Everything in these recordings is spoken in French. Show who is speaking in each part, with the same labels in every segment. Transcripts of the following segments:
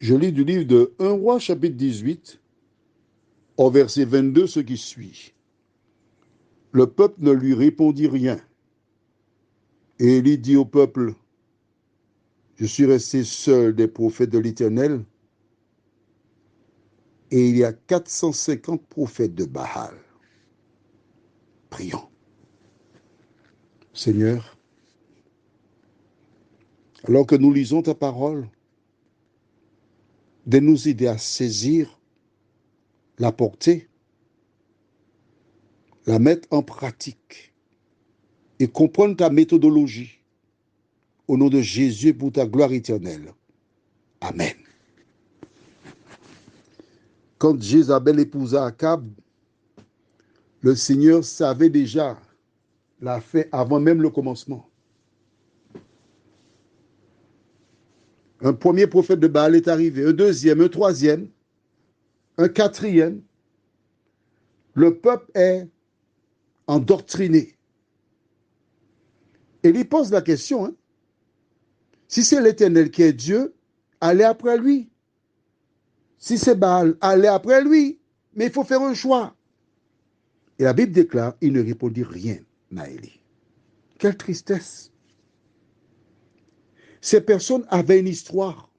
Speaker 1: Je lis du livre de 1 Roi, chapitre 18, au verset 22, ce qui suit. Le peuple ne lui répondit rien. Et Élie dit au peuple, je suis resté seul des prophètes de l'Éternel, et il y a 450 prophètes de Baal. Prions. Seigneur, alors que nous lisons ta parole, de nous aider à saisir la portée, la mettre en pratique et comprendre ta méthodologie. Au nom de Jésus, pour ta gloire éternelle. Amen. Quand Jézabel épousa Akab, le Seigneur savait déjà la fin avant même le commencement. Un premier prophète de Baal est arrivé, un deuxième, un troisième, un quatrième. Le peuple est endoctriné. Et il pose la question, hein, si c'est l'Éternel qui est Dieu, allez après lui. Si c'est Baal, allez après lui. Mais il faut faire un choix. Et la Bible déclare, il ne répondit rien à Élie. Quelle tristesse. Ces personnes avaient une histoire.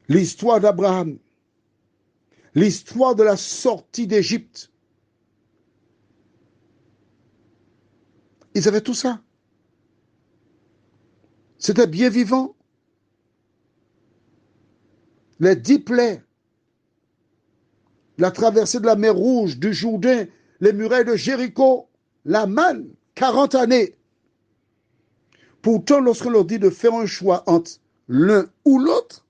Speaker 1: L'histoire d'Abraham. L'histoire de la sortie d'Égypte. Ils avaient tout ça. C'était bien vivant. Les 10 plaies, la traversée de la mer Rouge, du Jourdain, les murailles de Jéricho, la manne, 40 années. Pourtant, lorsqu'on leur dit de faire un choix entre l'un ou l'autre,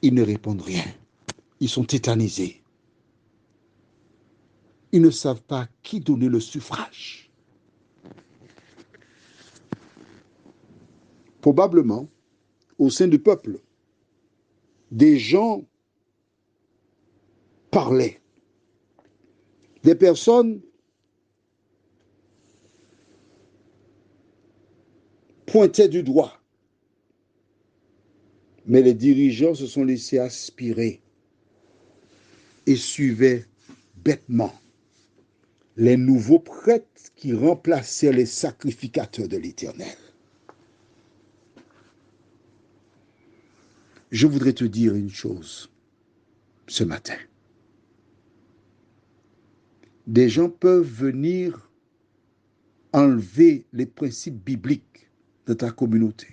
Speaker 1: ils ne répondent rien. Ils sont tétanisés. Ils ne savent pas à qui donner le suffrage. Probablement, au sein du peuple, des gens parlaient. Des personnes pointaient du doigt. Mais les dirigeants se sont laissés aspirer et suivaient bêtement les nouveaux prêtres qui remplacèrent les sacrificateurs de l'Éternel. Je voudrais te dire une chose ce matin. Des gens peuvent venir enlever les principes bibliques de ta communauté.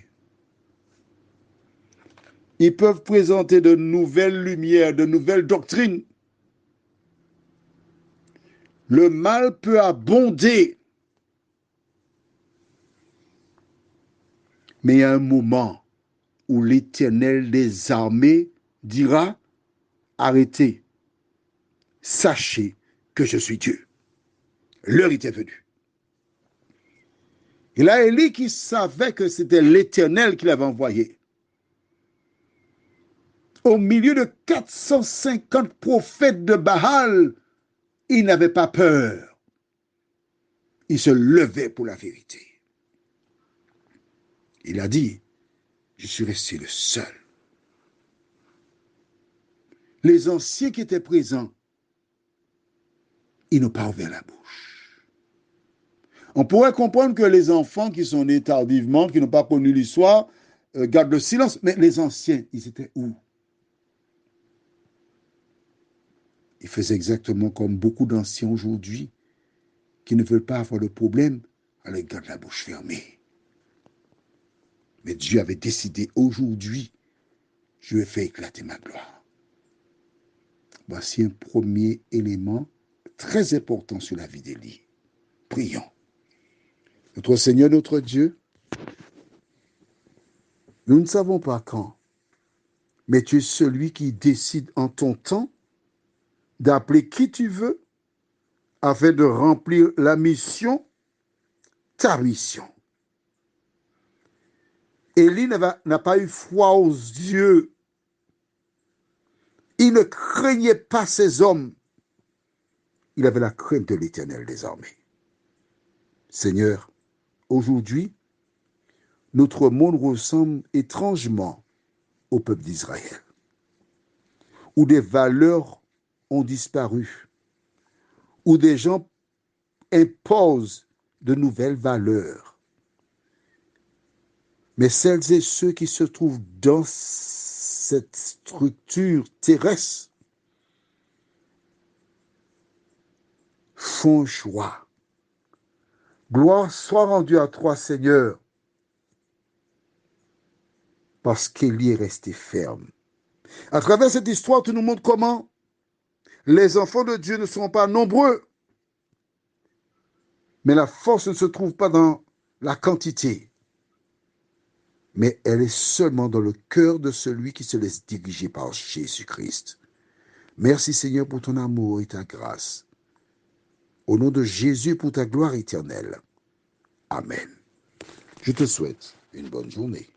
Speaker 1: Ils peuvent présenter de nouvelles lumières, de nouvelles doctrines. Le mal peut abonder. Mais il y a un moment où l'Éternel des armées dira, arrêtez, sachez que je suis Dieu. L'heure était venue. Et là, Élie qui savait que c'était l'Éternel qui l'avait envoyé. Au milieu de 450 prophètes de Baal, il n'avait pas peur. Il se levait pour la vérité. Il a dit, je suis resté le seul. Les anciens qui étaient présents, ils n'ont pas ouvert la bouche. On pourrait comprendre que les enfants qui sont nés tardivement, qui n'ont pas connu l'histoire, gardent le silence. Mais les anciens, ils étaient où? Ils faisaient exactement comme beaucoup d'anciens aujourd'hui, qui ne veulent pas avoir de problème, alors ils gardent la bouche fermée. Mais Dieu avait décidé aujourd'hui, je vais faire éclater ma gloire. Voici un premier élément très important sur la vie d'Élie. Prions. Notre Seigneur, notre Dieu, nous ne savons pas quand, mais tu es celui qui décide en ton temps d'appeler qui tu veux afin de remplir la mission, ta mission. Élie n'a pas eu foi aux yeux. Il ne craignait pas ces hommes. Il avait la crainte de l'Éternel des armées. Seigneur, aujourd'hui, notre monde ressemble étrangement au peuple d'Israël, où des valeurs ont disparu, où des gens imposent de nouvelles valeurs. Mais celles et ceux qui se trouvent dans cette structure terrestre font un choix. Gloire soit rendue à toi, Seigneur, parce qu'Élie est resté ferme. À travers cette histoire, tu nous montres comment les enfants de Dieu ne sont pas nombreux, mais la force ne se trouve pas dans la quantité, mais elle est seulement dans le cœur de celui qui se laisse diriger par Jésus-Christ. Merci Seigneur pour ton amour et ta grâce. Au nom de Jésus pour ta gloire éternelle. Amen. Je te souhaite une bonne journée.